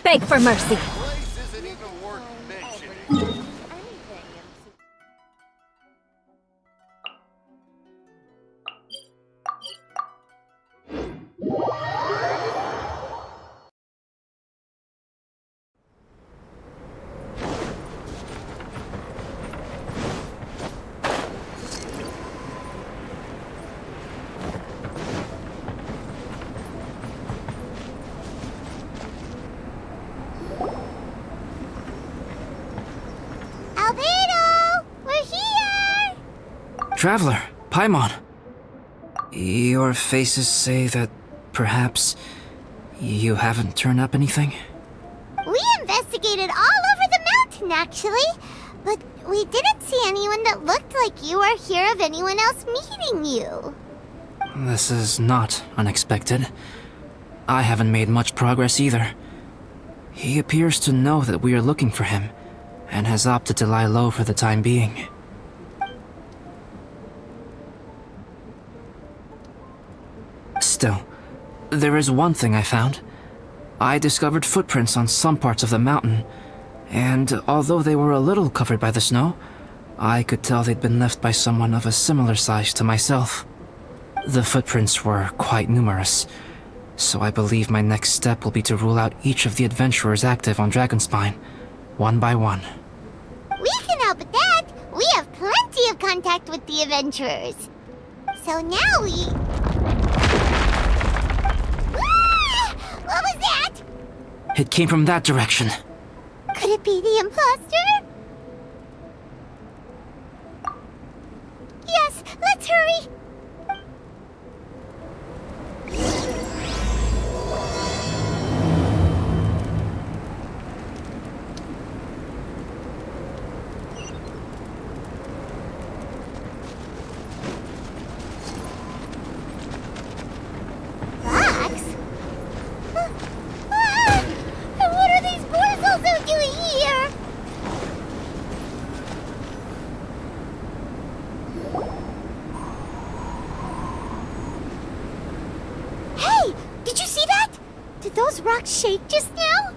beg for mercy. Place isn't even worth mentioning. Traveler, Paimon. Your faces say that perhaps you haven't turned up anything? We investigated all over the mountain, actually. But we didn't see anyone that looked like you or hear of anyone else meeting you. This is not unexpected. I haven't made much progress either. He appears to know that we are looking for him, and has opted to lie low for the time being. Still, there is one thing I found. I discovered footprints on some parts of the mountain, and although they were a little covered by the snow, I could tell they'd been left by someone of a similar size to myself. The footprints were quite numerous, so I believe my next step will be to rule out each of the adventurers active on Dragonspine, one by one. We can help with that. We have plenty of contact with the adventurers. So now we... What was that? It came from that direction. Could it be the imposter? Yes, let's hurry. Those rocks shake just now?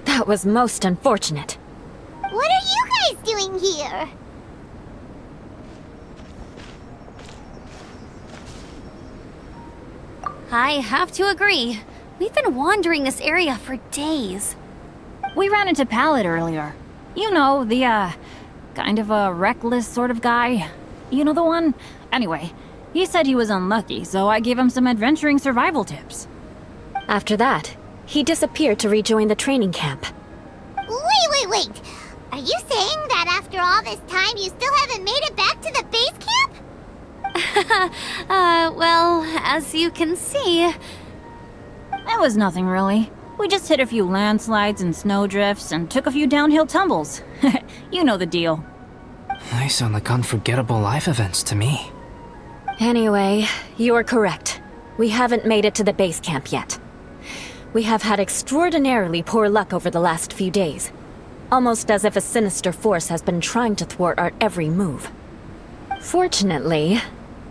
That was most unfortunate. What are you guys doing here? I have to agree. We've been wandering this area for days. We ran into Pallet earlier. You know, the, kind of a reckless sort of guy. You know the one? Anyway, he said he was unlucky, so I gave him some adventuring survival tips. After that, he disappeared to rejoin the training camp. Wait. Are you saying that after all this time you still haven't made it back to the base camp? Well, as you can see... It was nothing really. We just hit a few landslides and snowdrifts and took a few downhill tumbles. You know the deal. They sound like unforgettable life events to me. Anyway, you're correct. We haven't made it to the base camp yet. We have had extraordinarily poor luck over the last few days. Almost as if a sinister force has been trying to thwart our every move. Fortunately,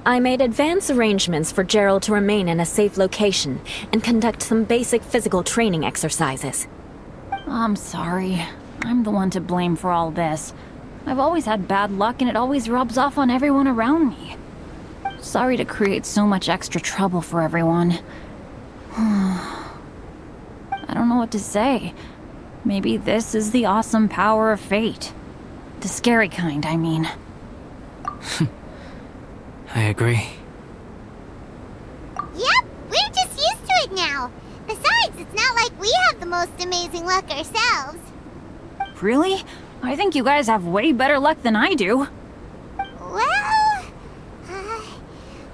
I made advance arrangements for Gerald to remain in a safe location and conduct some basic physical training exercises. I'm sorry. I'm the one to blame for all this. I've always had bad luck and it always rubs off on everyone around me. Sorry to create so much extra trouble for everyone. I don't know what to say. Maybe this is the awesome power of fate. The scary kind, I mean. I agree. Yep, we're just used to it now. Besides, it's not like we have the most amazing luck ourselves. Really? I think you guys have way better luck than I do. Well,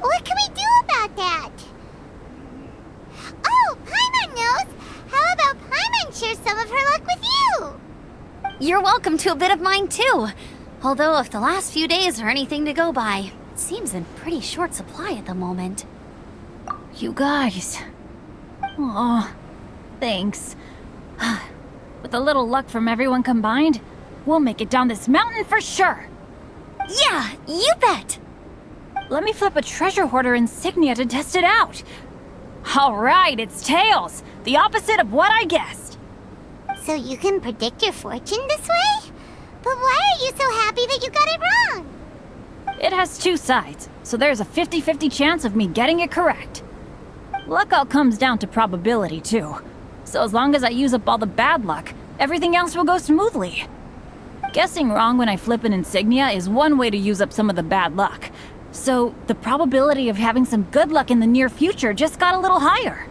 what can we do about that? Oh, Paimon knows! How about Paimon share some of her luck with you? You're welcome to a bit of mine too. Although if the last few days are anything to go by, it seems in pretty short supply at the moment. You guys. Aw, thanks. With a little luck from everyone combined, we'll make it down this mountain for sure! Yeah, you bet! Let me flip a treasure hoarder insignia to test it out. Alright, it's tails! The opposite of what I guessed. So you can predict your fortune this way? But why are you so happy that you got it wrong? It has two sides, so there's a 50-50 chance of me getting it correct. Luck all comes down to probability, too. So as long as I use up all the bad luck, everything else will go smoothly. Guessing wrong when I flip an insignia is one way to use up some of the bad luck. So the probability of having some good luck in the near future just got a little higher.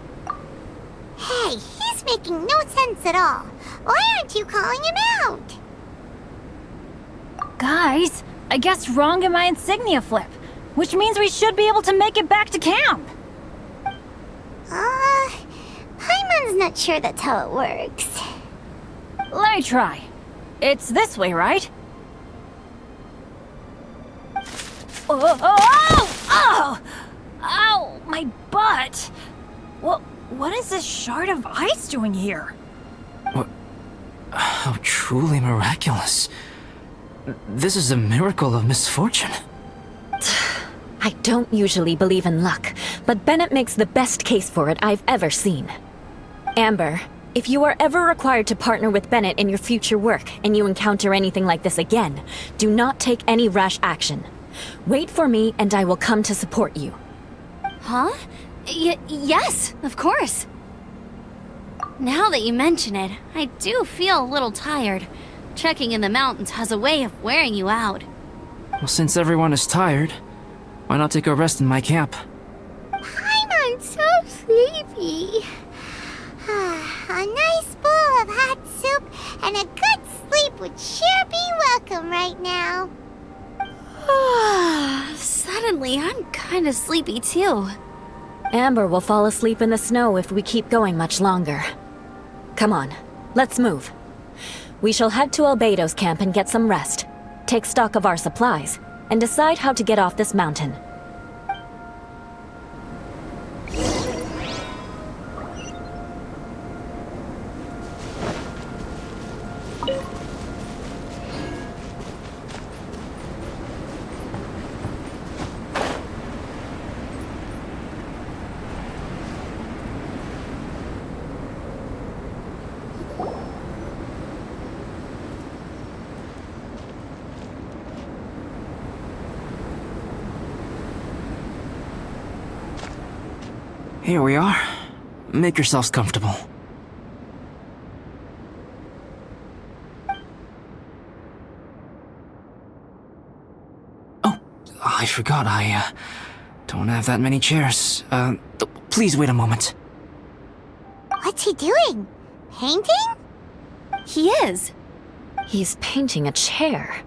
Hey, he's making no sense at all. Why aren't you calling him out? Guys, I guessed wrong in my insignia flip, which means we should be able to make it back to camp. Paimon's not sure that's how it works. Let me try. It's this way, right? Oh! Ow! My butt! What is this shard of ice doing here? What? How truly miraculous. This is a miracle of misfortune. I don't usually believe in luck, but Bennett makes the best case for it I've ever seen. Amber, if you are ever required to partner with Bennett in your future work and you encounter anything like this again, do not take any rash action. Wait for me and I will come to support you. Huh? Yes, of course. Now that you mention it, I do feel a little tired. Trekking in the mountains has a way of wearing you out. Well, since everyone is tired, why not take a rest in my camp? Paimon's so sleepy. A nice bowl of hot soup and a good sleep would sure be welcome right now. Suddenly, I'm kinda sleepy too. Amber will fall asleep in the snow if we keep going much longer. Come on, let's move. We shall head to Albedo's camp and get some rest, take stock of our supplies, and decide how to get off this mountain. Here we are. Make yourselves comfortable. Oh, I forgot I, don't have that many chairs. Please wait a moment. What's he doing? Painting? He is. He's painting a chair.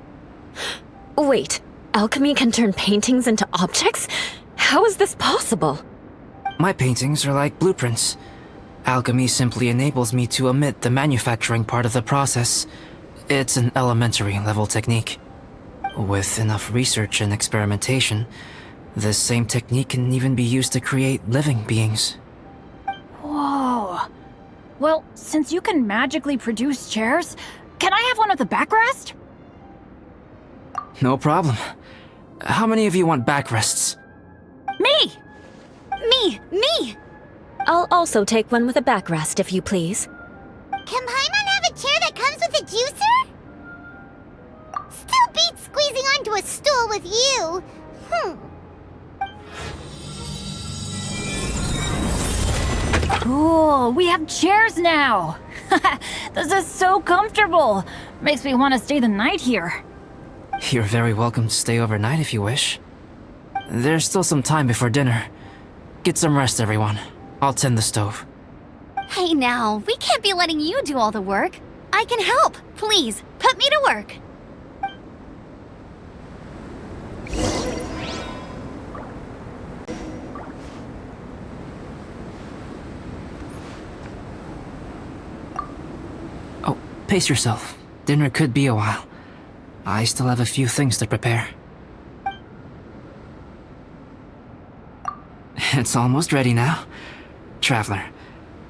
Wait, alchemy can turn paintings into objects? How is this possible? My paintings are like blueprints. Alchemy simply enables me to omit the manufacturing part of the process. It's an elementary level technique. With enough research and experimentation, this same technique can even be used to create living beings. Whoa. Well, since you can magically produce chairs, can I have one with a backrest? No problem. How many of you want backrests? Me! Me! I'll also take one with a backrest, if you please. Can Paimon have a chair that comes with a juicer? Still beats squeezing onto a stool with you. Cool, we have chairs now! This is so comfortable! Makes me want to stay the night here. You're very welcome to stay overnight if you wish. There's still some time before dinner. Get some rest, everyone. I'll tend the stove. Hey now, we can't be letting you do all the work. I can help. Please, put me to work. Oh, pace yourself. Dinner could be a while. I still have a few things to prepare. It's almost ready now. Traveler,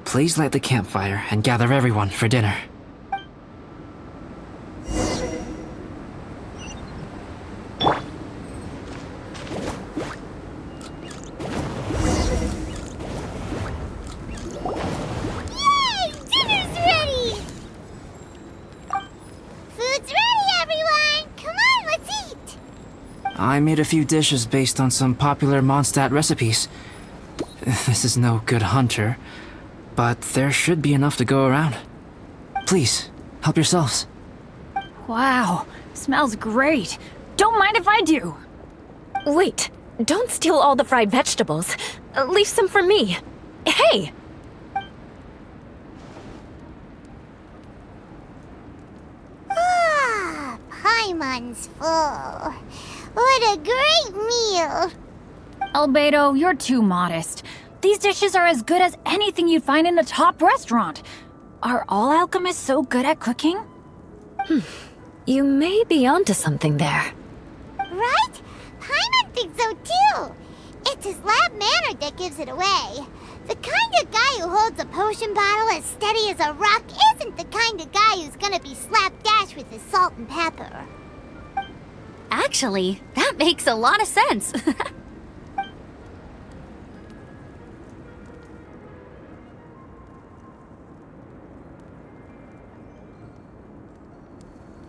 please light the campfire and gather everyone for dinner. I made a few dishes based on some popular Mondstadt recipes. This is no good hunter, but there should be enough to go around. Please, help yourselves. Wow, smells great. Don't mind if I do. Wait, don't steal all the fried vegetables. Leave some for me. Hey! Ah, Paimon's full. What a great meal! Albedo, you're too modest. These dishes are as good as anything you'd find in a top restaurant. Are all alchemists so good at cooking? You may be onto something there. Right? Paimon thinks so too. It's his lab manner that gives it away. The kind of guy who holds a potion bottle as steady as a rock isn't the kind of guy who's gonna be slapdash with his salt and pepper. Actually, that makes a lot of sense.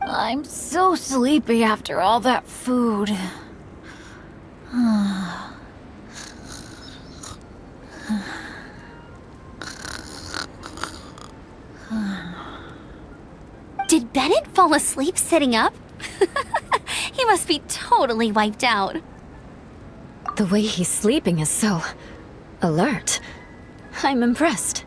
I'm so sleepy after all that food. Did Bennett fall asleep sitting up? He must be totally wiped out. The way he's sleeping is so alert. I'm impressed.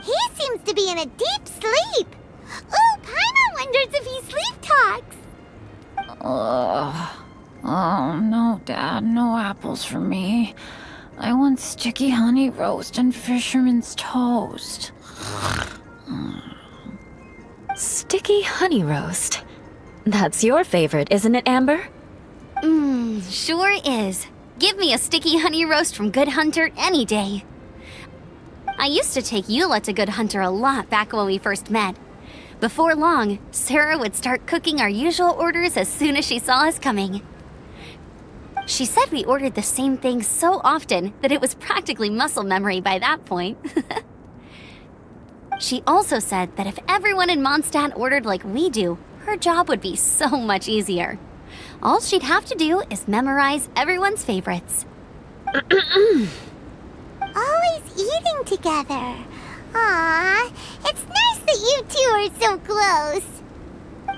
He seems to be in a deep sleep. Ooh, Paimon wonders if he sleep talks. Oh, no, Dad, no apples for me. I want sticky honey roast and fisherman's toast. Sticky honey roast. That's your favorite, isn't it, Amber? Sure is. Give me a sticky honey roast from Good Hunter any day. I used to take Eula to Good Hunter a lot back when we first met. Before long, Sarah would start cooking our usual orders as soon as she saw us coming. She said we ordered the same thing so often that it was practically muscle memory by that point. She also said that if everyone in Mondstadt ordered like we do, her job would be so much easier. All she'd have to do is memorize everyone's favorites. Always eating together. Aww, it's nice that you two are so close.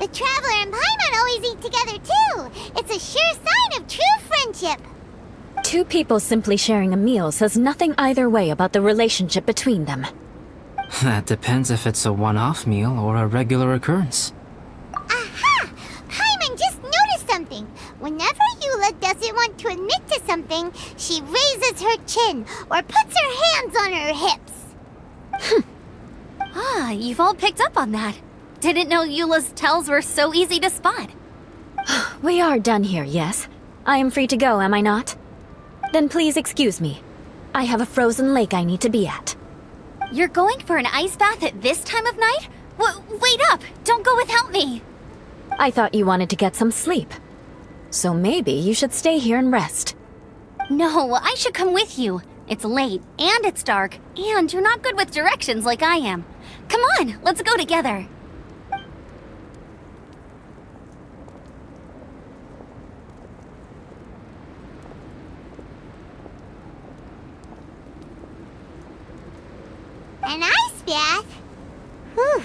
The Traveler and Paimon always eat together too. It's a sure sign of true friendship. Two people simply sharing a meal says nothing either way about the relationship between them. That depends if it's a one-off meal or a regular occurrence. Aha! Paimon just noticed something. Whenever Eula doesn't want to admit to something, she raises her chin or puts her hands on her hips. Ah, you've all picked up on that. Didn't know Eula's tells were so easy to spot. We are done here, yes? I am free to go, am I not? Then please excuse me. I have a frozen lake I need to be at. You're going for an ice bath at this time of night? Wait up! Don't go without me! I thought you wanted to get some sleep. So maybe you should stay here and rest. No, I should come with you. It's late, and it's dark, and you're not good with directions like I am. Come on, let's go together. An ice bath? Whew.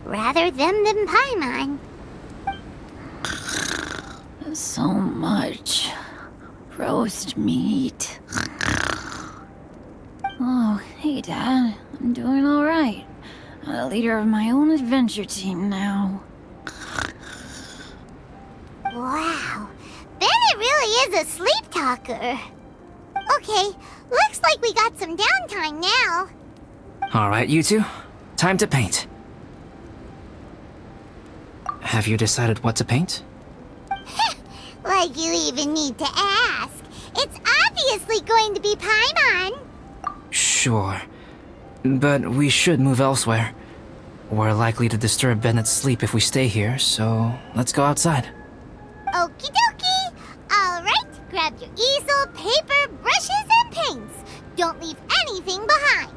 Rather them than Paimon. So much roast meat. Oh, hey, Dad. I'm doing all right. I'm the leader of my own adventure team now. Wow. Bennett really is a sleep talker. Okay, looks like we got some downtime now. Alright, you two. Time to paint. Have you decided what to paint? Like you even need to ask. It's obviously going to be Paimon. Sure. But we should move elsewhere. We're likely to disturb Bennett's sleep if we stay here, so let's go outside. Okie dokie. Alright, grab your easel, paper, brushes, and paints. Don't leave anything behind.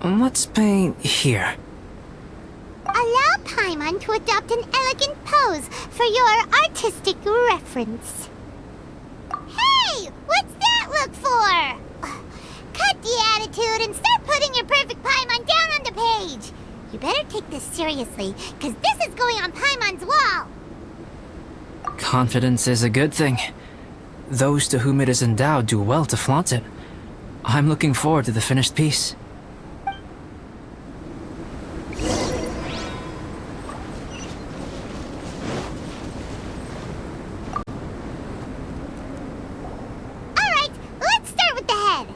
Let's paint here. Allow Paimon to adopt an elegant pose for your artistic reference. Hey! What's that look for? Cut the attitude and start putting your perfect Paimon down on the page. You better take this seriously, because this is going on Paimon's wall. Confidence is a good thing. Those to whom it is endowed do well to flaunt it. I'm looking forward to the finished piece. Alright, let's start with the head.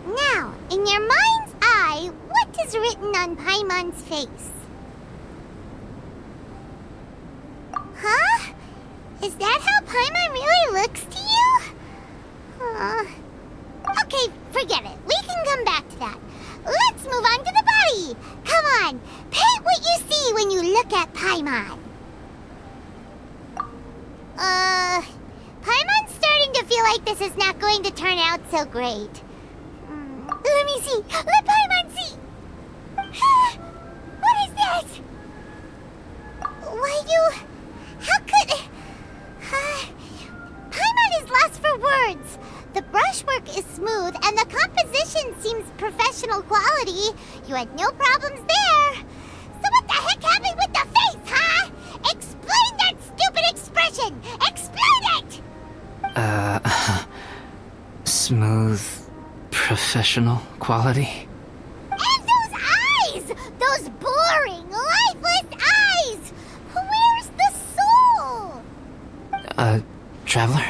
Now, in your mind's eye, what is written on Paimon's face? Huh? Is that how Paimon really looks to you? Okay, forget it. We can come back to that. Let's move on to the body. Come on, paint what you see when you look at Paimon. Paimon's starting to feel like this is not going to turn out so great. Let me see. Let Paimon see. What is that? Why you... How could... Paimon is lost for words. The brushwork is smooth and the composition seems professional quality. You had no problems there. So what the heck happened with the face, huh? Explain that stupid expression! Explain it! Smooth, professional quality. And those eyes! Those boring, lifeless eyes! Where's the soul? Traveler?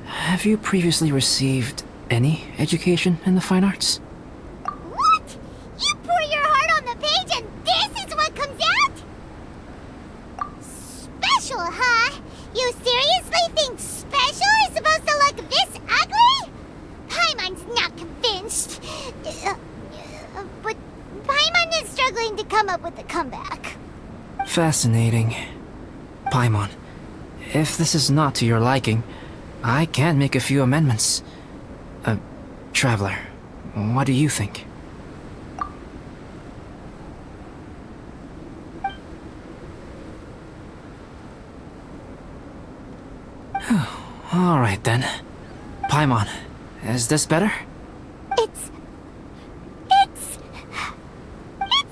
Have you previously received any education in the fine arts? What? You pour your heart on the page and this is what comes out? Special, huh? You seriously think special is supposed to look this ugly? Paimon's not convinced. But Paimon is struggling to come up with a comeback. Fascinating. Paimon, if this is not to your liking, I can make a few amendments. Traveler, what do you think? Alright then. Paimon, is this better? It's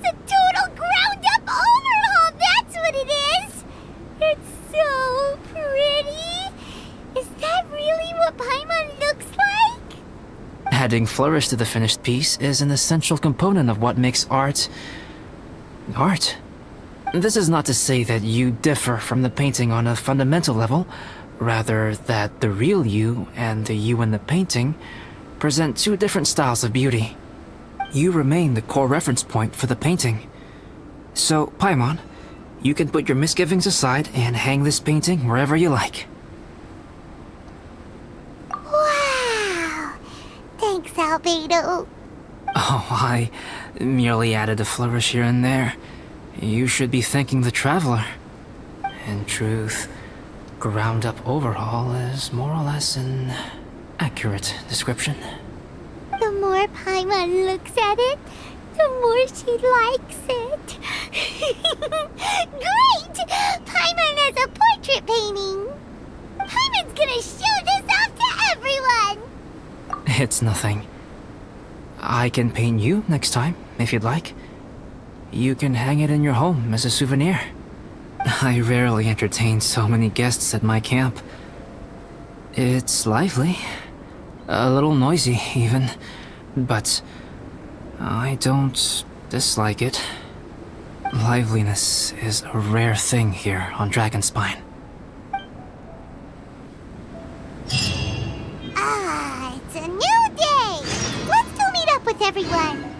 a total ground-up overhaul, that's what it is! It's so pretty! Is that really what Paimon looks like? Adding flourish to the finished piece is an essential component of what makes art... art. This is not to say that you differ from the painting on a fundamental level, rather that the real you and the you in the painting present two different styles of beauty. You remain the core reference point for the painting. So, Paimon, you can put your misgivings aside and hang this painting wherever you like. Wow! Thanks, Albedo. Oh, I merely added a flourish here and there. You should be thanking the traveler. In truth, ground-up overhaul is more or less an accurate description. The more Paimon looks at it, the more she likes it. Great! Paimon has a portrait painting. Paimon's gonna show this off to everyone. It's nothing. I can paint you next time, if you'd like. You can hang it in your home as a souvenir. I rarely entertain so many guests at my camp. It's lively. A little noisy, even. But I don't dislike it. Liveliness is a rare thing here on Dragonspine. Ah, it's a new day. Let's go meet up with everyone.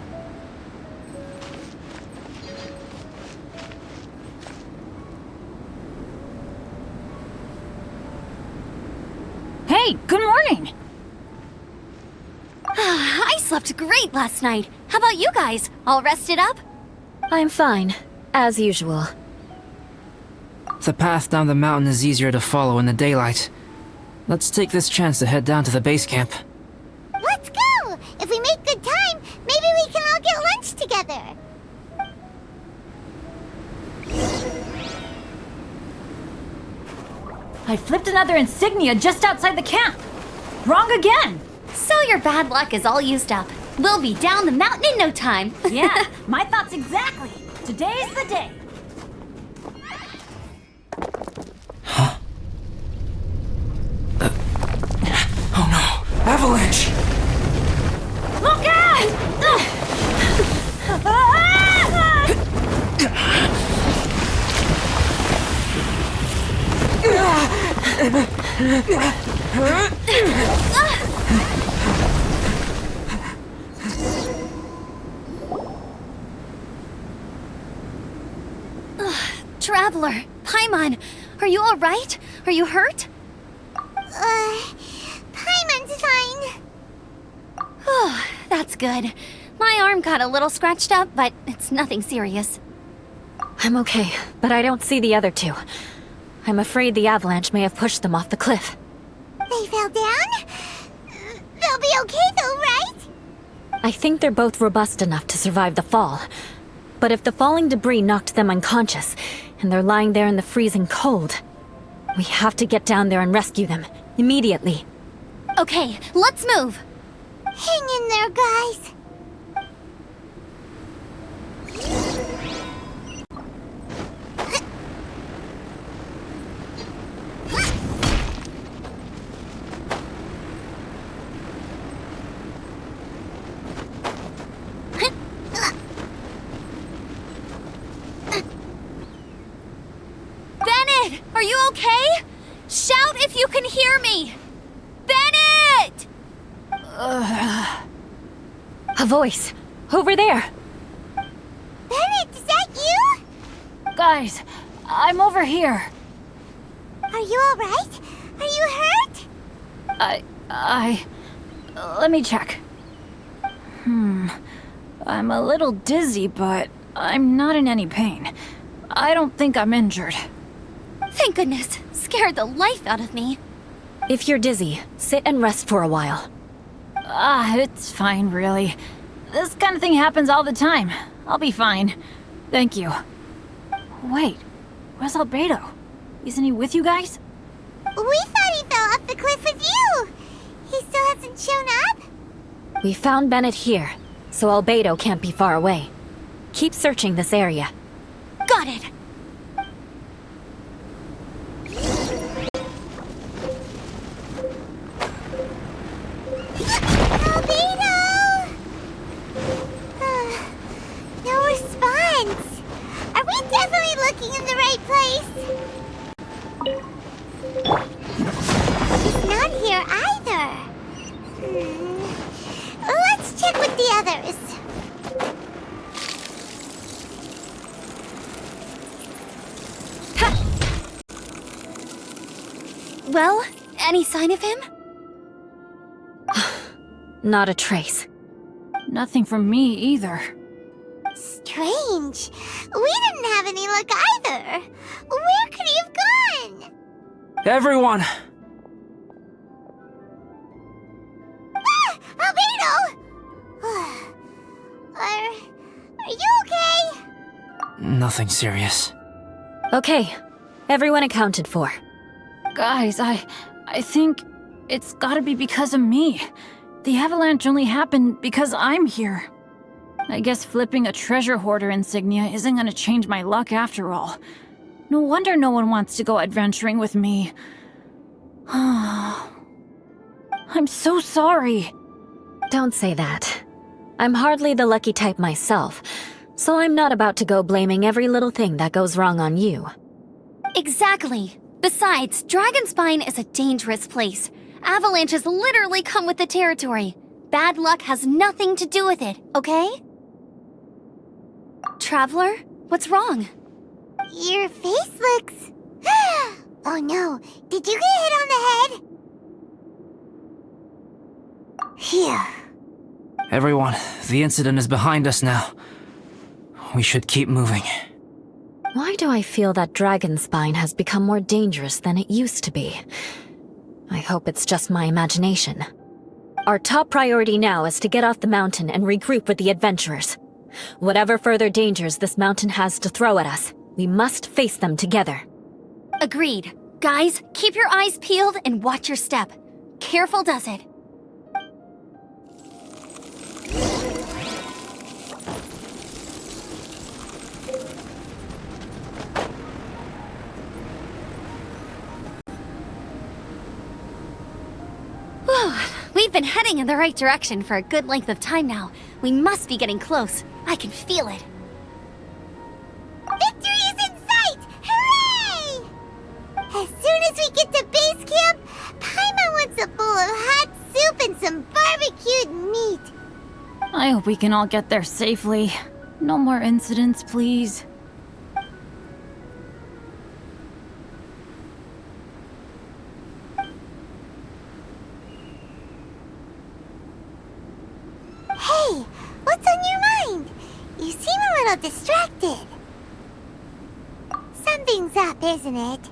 Hey, good morning! I slept great last night. How about you guys? All rested up? I'm fine, as usual. The path down the mountain is easier to follow in the daylight. Let's take this chance to head down to the base camp. Let's go. If we make good time, maybe lunch together. I flipped another insignia just outside the camp. Wrong again. So your bad luck is all used up. We'll be down the mountain in no time. Yeah, my thoughts exactly. Today's the day. Oh no! Avalanche! Look out! Traveler, Paimon, are you alright? Are you hurt? Paimon's fine. Oh, that's good. My arm got a little scratched up, but it's nothing serious. I'm okay, but I don't see the other two. I'm afraid the avalanche may have pushed them off the cliff. They fell down? They'll be okay though, right? I think they're both robust enough to survive the fall. But if the falling debris knocked them unconscious, and they're lying there in the freezing cold, we have to get down there and rescue them, immediately. Okay, let's move. Hang in there, guys. Bennett, are you okay? Shout if you can hear me! Bennett! A voice! Over there! Bennett, is that you? Guys, I'm over here. Are you alright? Are you hurt? Let me check. I'm a little dizzy, but I'm not in any pain. I don't think I'm injured. Thank goodness. Scared the life out of me. If you're dizzy, sit and rest for a while. It's fine, really. This kind of thing happens all the time. I'll be fine. Thank you. Wait, where's Albedo? Isn't he with you guys? We thought he fell off the cliff with you. He still hasn't shown up? We found Bennett here, so Albedo can't be far away. Keep searching this area. Got it. Albedo! No response. Are we definitely looking in the right place? He's not here either. Let's check with the others. Well, any sign of him? Not a trace. Nothing from me either. Strange. We didn't have any luck either. Where could he have gone? Everyone! Ah! Albedo! Are you okay? Nothing serious. Okay, everyone accounted for. Guys, I think it's gotta be because of me. The avalanche only happened because I'm here. I guess flipping a treasure hoarder insignia isn't gonna change my luck after all. No wonder no one wants to go adventuring with me. I'm so sorry. Don't say that. I'm hardly the lucky type myself, so I'm not about to go blaming every little thing that goes wrong on you. Exactly. Besides, Dragonspine is a dangerous place. Avalanches literally come with the territory. Bad luck has nothing to do with it, okay? Traveler, what's wrong? Your face looks... Oh no, did you get hit on the head? Phew. Everyone, the incident is behind us now. We should keep moving. Why do I feel that Dragonspine has become more dangerous than it used to be? I hope it's just my imagination. Our top priority now is to get off the mountain and regroup with the adventurers. Whatever further dangers this mountain has to throw at us, we must face them together. Agreed. Guys, keep your eyes peeled and watch your step. Careful does it. Whew, we've been heading in the right direction for a good length of time now. We must be getting close. I can feel it. Victory is in sight! Hooray! As soon as we get to base camp, Paimon wants a bowl of hot soup and some barbecued meat. I hope we can all get there safely. No more incidents, please. Hey, what's on your mind? You seem a little distracted. Something's up, isn't it?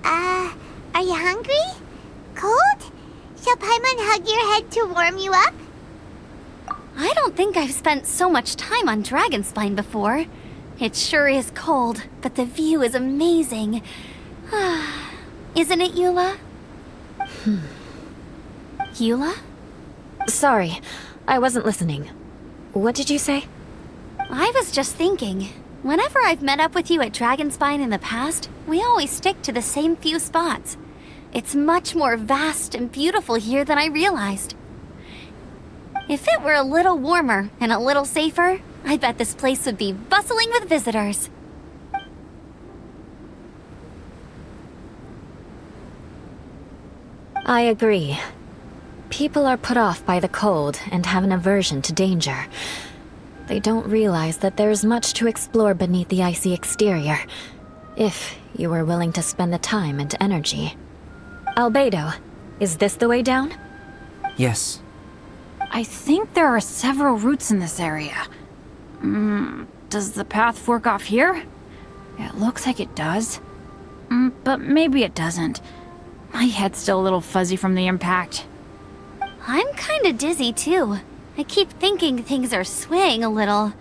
Are you hungry? Cold? Shall Paimon hug your head to warm you up? I don't think I've spent so much time on Dragonspine before. It sure is cold, but the view is amazing. Isn't it, Eula? Eula? Sorry, I wasn't listening. What did you say? I was just thinking. Whenever I've met up with you at Dragonspine in the past, we always stick to the same few spots. It's much more vast and beautiful here than I realized. If it were a little warmer and a little safer, I bet this place would be bustling with visitors. I agree. People are put off by the cold and have an aversion to danger. They don't realize that there's much to explore beneath the icy exterior, if you were willing to spend the time and energy. Albedo, is this the way down? Yes. I think there are several routes in this area. Does the path fork off here? It looks like it does. But maybe it doesn't. My head's still a little fuzzy from the impact. I'm kinda dizzy too. I keep thinking things are swaying a little.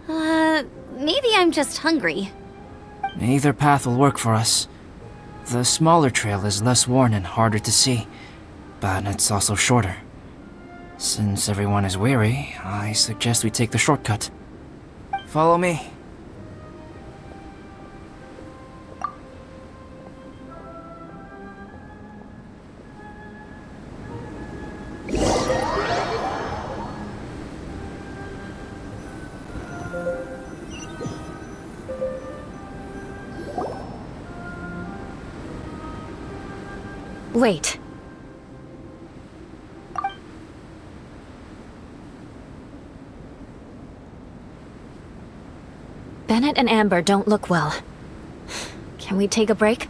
Maybe I'm just hungry. Either path will work for us. The smaller trail is less worn and harder to see, but it's also shorter. Since everyone is weary, I suggest we take the shortcut. Follow me. Wait. Bennett and Amber don't look well. Can we take a break?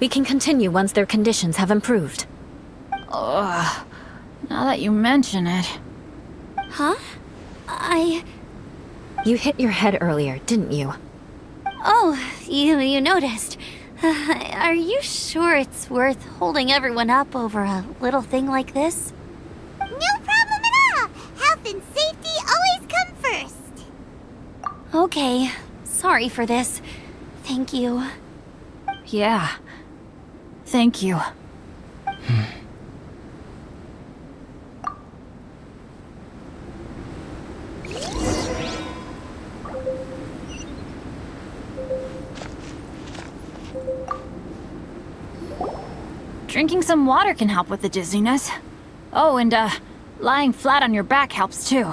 We can continue once their conditions have improved. Ugh. Now that you mention it. Huh? You hit your head earlier, didn't you? Oh, you noticed. Are you sure it's worth holding everyone up over a little thing like this? No problem at all! Health and safety always come first! Okay. Sorry for this. Thank you. Yeah. Thank you. Drinking some water can help with the dizziness. Oh, and lying flat on your back helps too.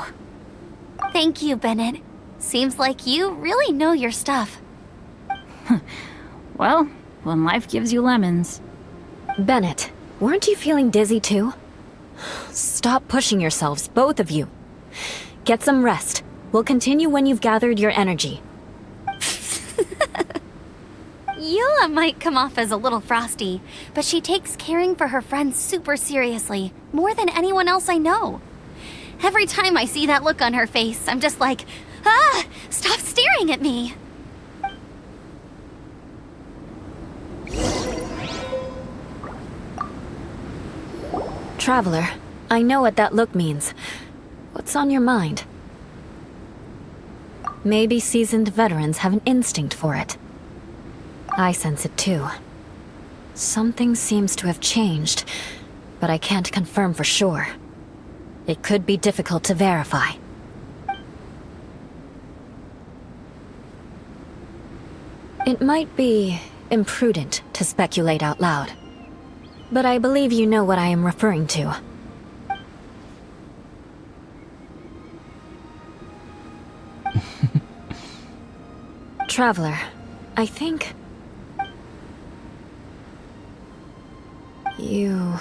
Thank you, Bennett. Seems like you really know your stuff. Well, when life gives you lemons. Bennett, weren't you feeling dizzy too? Stop pushing yourselves, both of you. Get some rest. We'll continue when you've gathered your energy. Eula might come off as a little frosty, but she takes caring for her friends super seriously, more than anyone else I know. Every time I see that look on her face, I'm just like, ah! Stop staring at me! Traveler, I know what that look means. What's on your mind? Maybe seasoned veterans have an instinct for it. I sense it too. Something seems to have changed, but I can't confirm for sure. It could be difficult to verify. It might be imprudent to speculate out loud, but I believe you know what I am referring to. Traveler, I think... you...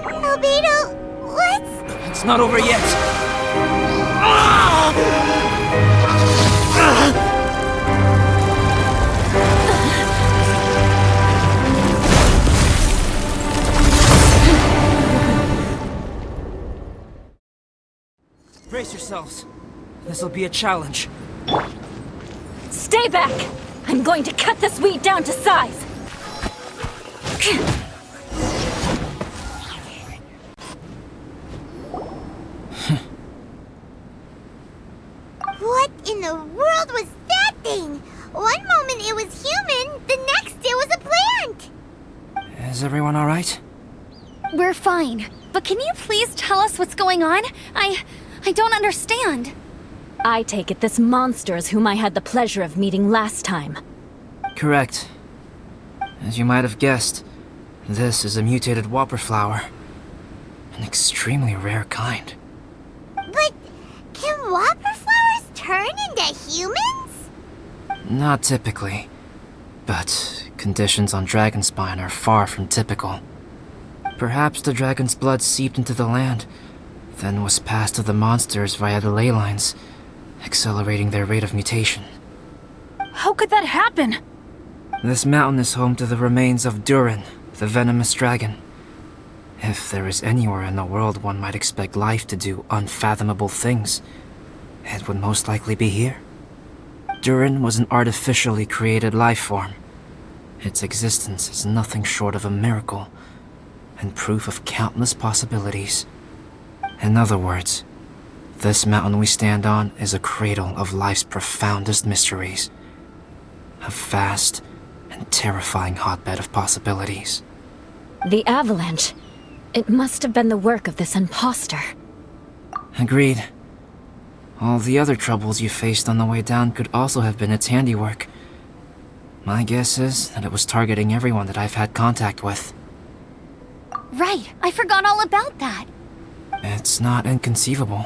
Albedo, what's... It's not over yet! Brace yourselves. This'll be a challenge. Stay back! I'm going to cut this weed down to size! What in the world was that thing? One moment it was human, the next it was a plant! Is everyone alright? We're fine. But can you please tell us what's going on? I don't understand. I take it this monster is whom I had the pleasure of meeting last time. Correct. As you might have guessed, this is a mutated whopper flower. An extremely rare kind. But can whopper flowers turn into humans? Not typically, but conditions on Dragonspine are far from typical. Perhaps the dragon's blood seeped into the land, then was passed to the monsters via the ley lines, accelerating their rate of mutation. How could that happen? This mountain is home to the remains of Durin, the venomous dragon. If there is anywhere in the world one might expect life to do unfathomable things, it would most likely be here. Durin was an artificially created life form. Its existence is nothing short of a miracle, and proof of countless possibilities. In other words, this mountain we stand on is a cradle of life's profoundest mysteries. A vast and terrifying hotbed of possibilities. The avalanche. It must have been the work of this imposter. Agreed. All the other troubles you faced on the way down could also have been its handiwork. My guess is that it was targeting everyone that I've had contact with. Right, I forgot all about that. It's not inconceivable.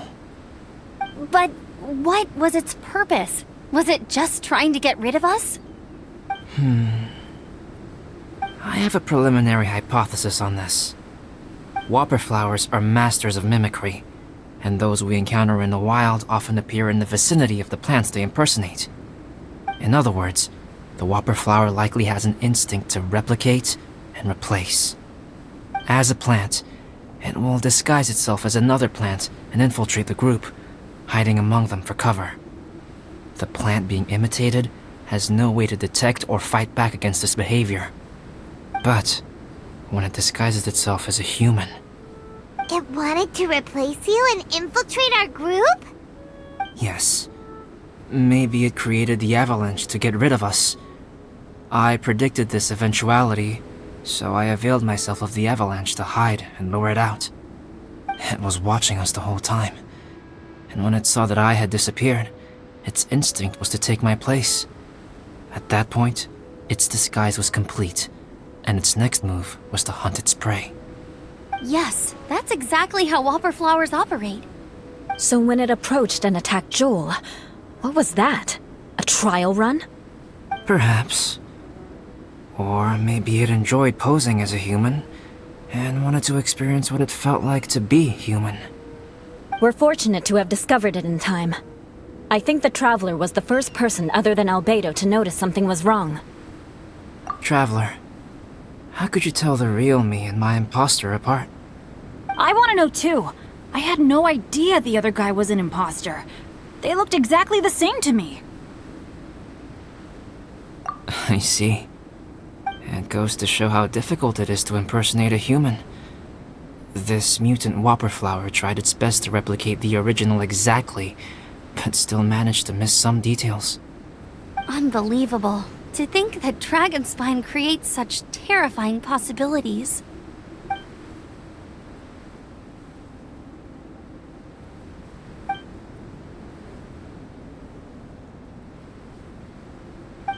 But what was its purpose? Was it just trying to get rid of us? I have a preliminary hypothesis on this. Whopper flowers are masters of mimicry, and those we encounter in the wild often appear in the vicinity of the plants they impersonate. In other words, the whopper flower likely has an instinct to replicate and replace. As a plant, it will disguise itself as another plant and infiltrate the group, hiding among them for cover. The plant being imitated has no way to detect or fight back against this behavior. But when it disguises itself as a human... It wanted to replace you and infiltrate our group? Yes. maybe it created the avalanche to get rid of us. I predicted this eventuality, so I availed myself of the avalanche to hide and lure it out. It was watching us the whole time, and when it saw that I had disappeared, its instinct was to take my place. At that point, its disguise was complete, and its next move was to hunt its prey. Yes, that's exactly how whopper flowers operate. So when it approached and attacked Joel, what was that? A trial run? Perhaps. Or maybe it enjoyed posing as a human, and wanted to experience what it felt like to be human. We're fortunate to have discovered it in time. I think the Traveler was the first person other than Albedo to notice something was wrong. Traveler, how could you tell the real me and my imposter apart? I want to know too. I had no idea the other guy was an imposter. They looked exactly the same to me. I see. It goes to show how difficult it is to impersonate a human. This mutant whopper flower tried its best to replicate the original exactly, but still managed to miss some details. Unbelievable. To think that Dragonspine creates such terrifying possibilities.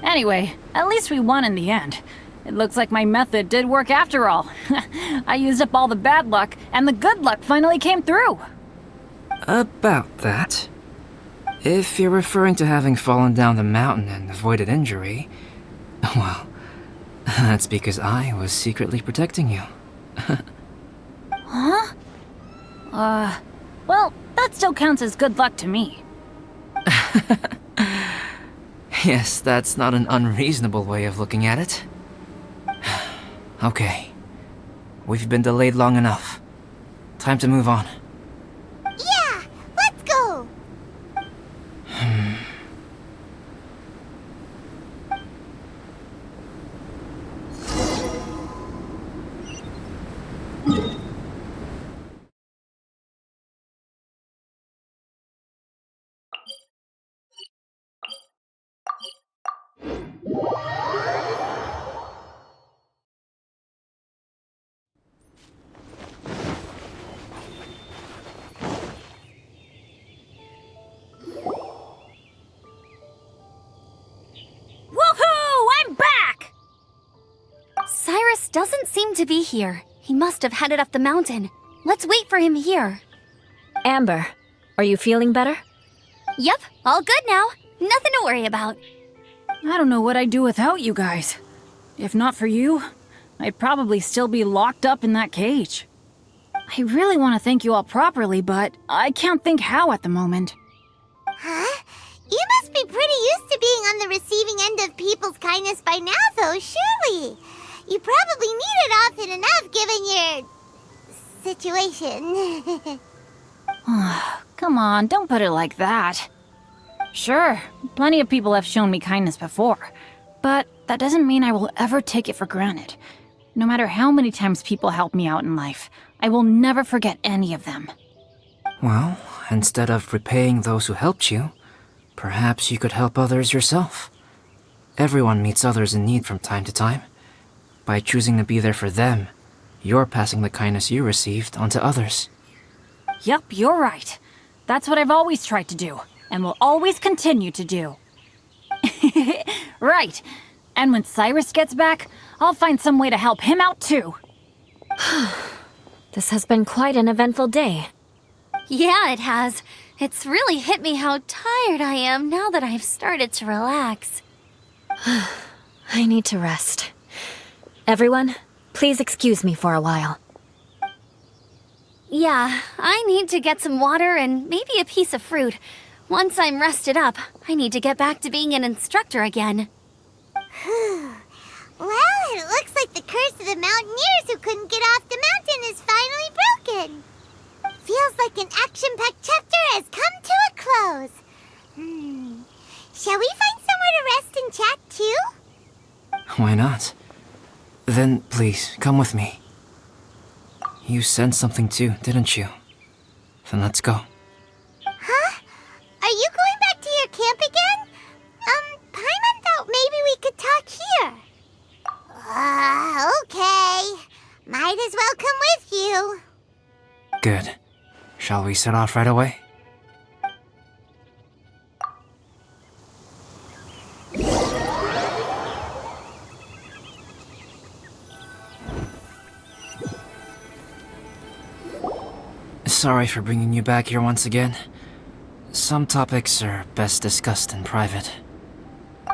Anyway, at least we won in the end. It looks like my method did work after all. I used up all the bad luck, and the good luck finally came through. About that. If you're referring to having fallen down the mountain and avoided injury, well, that's because I was secretly protecting you. Huh? Well, that still counts as good luck to me. Yes, that's not an unreasonable way of looking at it. Okay. We've been delayed long enough. Time to move on. Yeah, let's go! Woohoo! I'm back! Cyrus doesn't seem to be here. He must have headed up the mountain. Let's wait for him here. Amber, are you feeling better? Yep, all good now. Nothing to worry about. I don't know what I'd do without you guys. If not for you, I'd probably still be locked up in that cage. I really want to thank you all properly, but I can't think how at the moment. Huh? You must be pretty used to being on the receiving end of people's kindness by now, though, surely. You probably need it often enough, given your... situation. Come on, don't put it like that. Sure, plenty of people have shown me kindness before, but that doesn't mean I will ever take it for granted. No matter how many times people help me out in life, I will never forget any of them. Well, instead of repaying those who helped you, perhaps you could help others yourself. Everyone meets others in need from time to time. By choosing to be there for them, you're passing the kindness you received on to others. Yup, you're right. That's what I've always tried to do, and will always continue to do. Right. And when Cyrus gets back, I'll find some way to help him out too. This has been quite an eventful day. Yeah, it has. It's really hit me how tired I am now that I've started to relax. I need to rest. Everyone, please excuse me for a while. Yeah, I need to get some water and maybe a piece of fruit. Once I'm rested up, I need to get back to being an instructor again. Well, it looks like the curse of the mountaineers who couldn't get off the mountain is finally broken. Feels like an action-packed chapter has come to a close. Shall we find somewhere to rest and chat too? Why not? Then please, come with me. You sensed something too, didn't you? Then let's go. Huh? Are you going back to your camp again? Good. Shall we set off right away? Sorry for bringing you back here once again. Some topics are best discussed in private.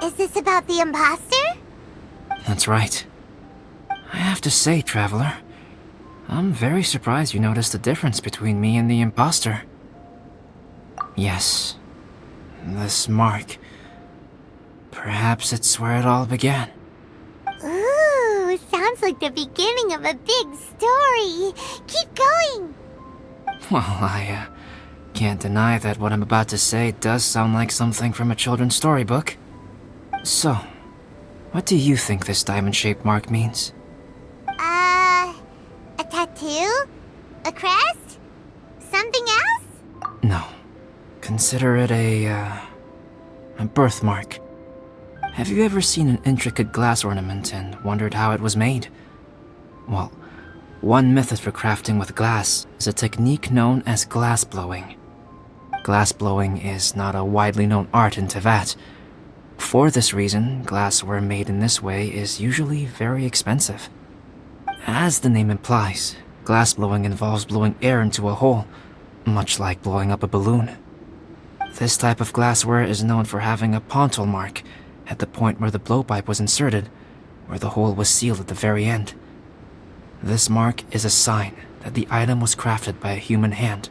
Is this about the imposter? That's right. I have to say, Traveler, I'm very surprised you noticed the difference between me and the imposter. Yes, this mark. Perhaps it's where it all began. Ooh, sounds like the beginning of a big story. Keep going. Well, I can't deny that what I'm about to say does sound like something from a children's storybook. So, what do you think this diamond-shaped mark means? A tattoo? A crest? Something else? No. Consider it a birthmark. Have you ever seen an intricate glass ornament and wondered how it was made? Well, one method for crafting with glass is a technique known as glass blowing. Glass blowing is not a widely known art in Teyvat. For this reason, glassware made in this way is usually very expensive. As the name implies, glass blowing involves blowing air into a hole, much like blowing up a balloon. This type of glassware is known for having a pontal mark at the point where the blowpipe was inserted, where the hole was sealed at the very end. This mark is a sign that the item was crafted by a human hand.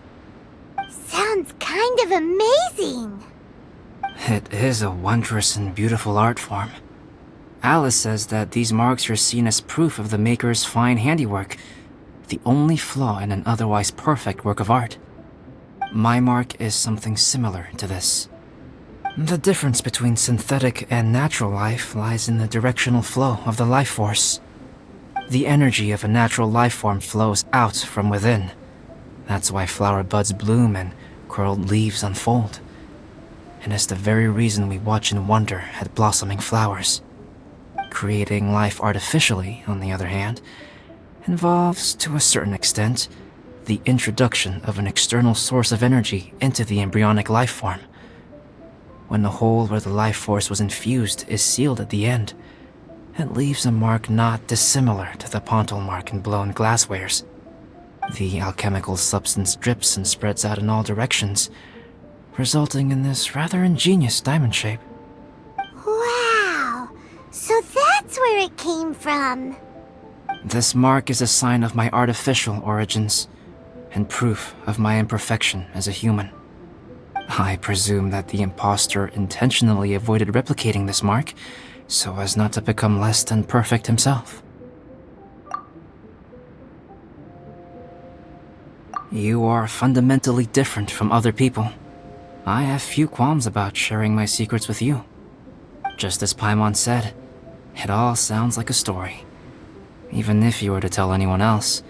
Sounds kind of amazing. It is a wondrous and beautiful art form. Alice says that these marks are seen as proof of the maker's fine handiwork, the only flaw in an otherwise perfect work of art. My mark is something similar to this. The difference between synthetic and natural life lies in the directional flow of the life force. The energy of a natural life form flows out from within. That's why flower buds bloom and curled leaves unfold. And it's the very reason we watch and wonder at blossoming flowers. Creating life artificially, on the other hand, involves, to a certain extent, the introduction of an external source of energy into the embryonic life form. When the hole where the life force was infused is sealed at the end, it leaves a mark not dissimilar to the pontal mark in blown glasswares. The alchemical substance drips and spreads out in all directions, resulting in this rather ingenious diamond shape. Wow, so that's where it came from. This mark is a sign of my artificial origins, and proof of my imperfection as a human. I presume that the imposter intentionally avoided replicating this mark, so as not to become less than perfect himself. You are fundamentally different from other people. I have few qualms about sharing my secrets with you. Just as Paimon said, it all sounds like a story. Even if you were to tell anyone else,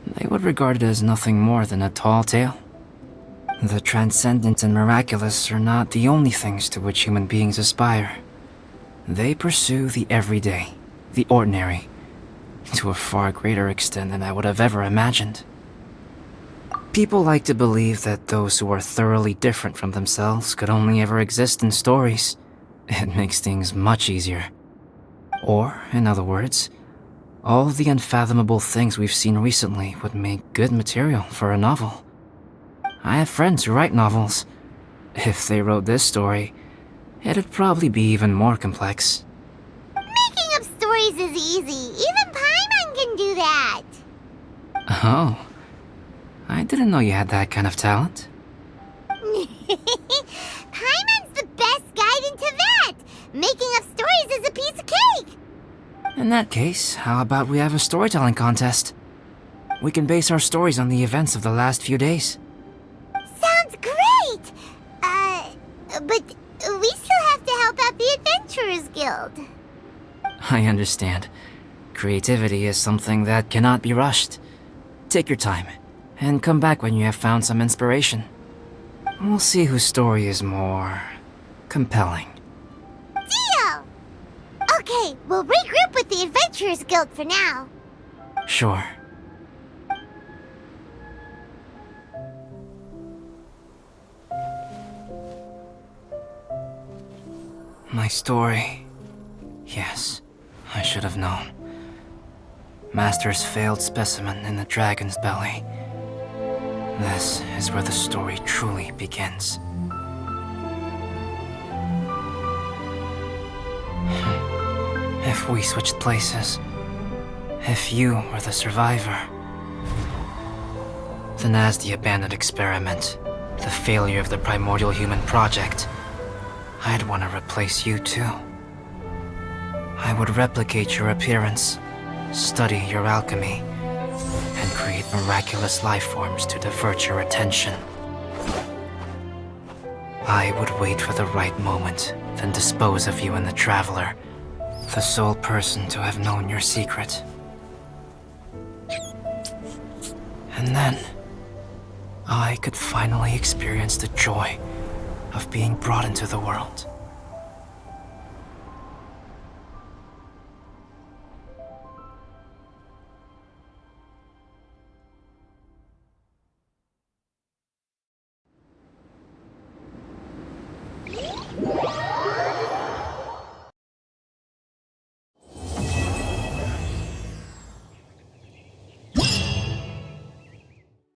they would regard it as nothing more than a tall tale. The transcendent and miraculous are not the only things to which human beings aspire. They pursue the everyday, the ordinary, to a far greater extent than I would have ever imagined. People like to believe that those who are thoroughly different from themselves could only ever exist in stories. It makes things much easier. Or, in other words, all the unfathomable things we've seen recently would make good material for a novel. I have friends who write novels. If they wrote this story, it'd probably be even more complex. Making up stories is easy. Even Paimon can do that. Oh, I didn't know you had that kind of talent. Paimon's the best guide in Teyvat. Making up stories is a piece of cake. In that case, how about we have a storytelling contest? We can base our stories on the events of the last few days. Sounds great! But we still have to help out the Adventurers Guild. I understand. Creativity is something that cannot be rushed. Take your time, and come back when you have found some inspiration. We'll see whose story is more compelling. Deal! Okay, we'll regroup with the Adventurers Guild for now. Sure. My story. Yes, I should have known. Master's failed specimen in the dragon's belly. This is where the story truly begins. If we switched places, if you were the survivor, then as the abandoned experiment, the failure of the primordial human project, I'd want to replace you too. I would replicate your appearance, study your alchemy, and create miraculous life forms to divert your attention. I would wait for the right moment, then dispose of you and the Traveler, the sole person to have known your secret. And then, I could finally experience the joy of being brought into the world.